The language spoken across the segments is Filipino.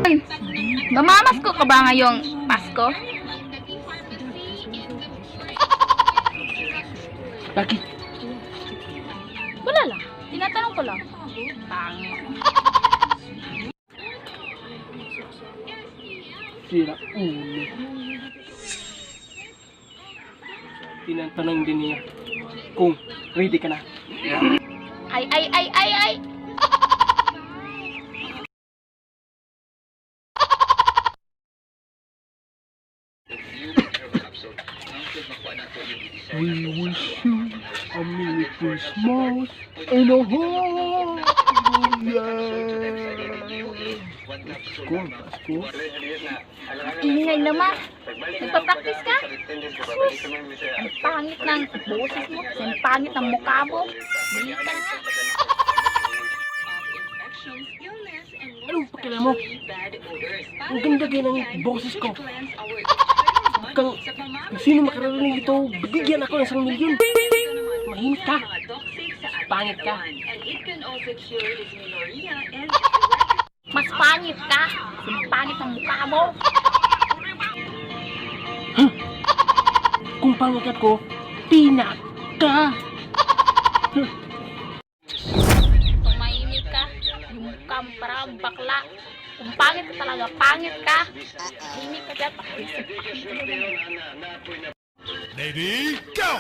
Mamamasko ka ba ngayong Pasko? Bakit? Wala lang. Tinatanong ko lang. Pangit. Sira ulo. Tinatanong din niya kung ready ka na. Ay. We wish you a Merry Christmas and a Hallelujah. Pasko. Ingay naman. Nagpa-practice ka? Sus, ang pangit ng boses mo. Ang pangit ng mukha mo. Dito nga. Anong pakialam mo? Ang ganda kayo ng boses ko. Kung sino makararinig ito, bibigyan ako ng 1,000,000. Mahimik ka. Pangit ka. Mas pangit ka. Ang pangit ng mukha mo. Kung pangit ako, pinak ka. Tumahimik ka. Yung mukha mo parang bakla. Kung pangit ka talaga, pangit ka. Tahimik ka dyan. Lady, go!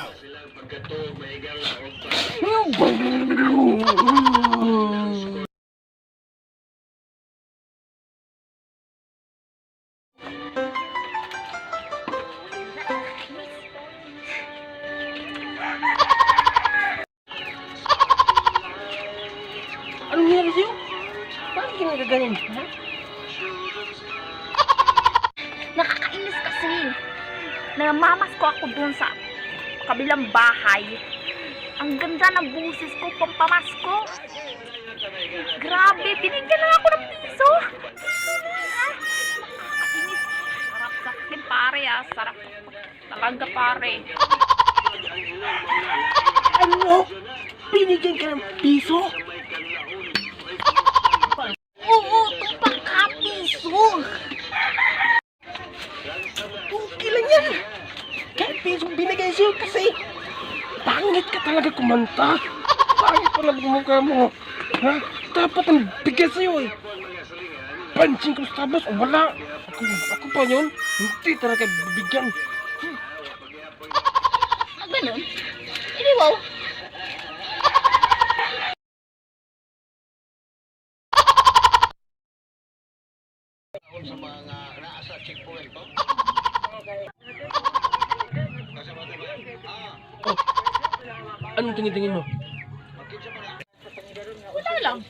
Anong nangyari sa'yo? Bakit ka nagagaling? Ha? Nakakainis kasi. Namamasko ako dun sa kabilang bahay. Ang ganda ng busis ko, pampamasko. Grabe, binigyan lang ako ng piso. Nakakainis. Sarap sa akin, pare, ah. Sarap talaga, pare. Ano? Binigyan ka ng piso? Oo, tumpang ka, piso. Okay lang yan. Kahit pisong binigay sa'yo kasi pangit ka talaga kumanta. Pangit pala ang mukha mo. Ha? Dapat ang bigay sa'yo eh. Pansing ko sa tabas o wala. Ako pa yun. Hindi talaga bibigyan. Ah, ganun? Hindi, wow. Anong tingin-tingin mo? Wala lang.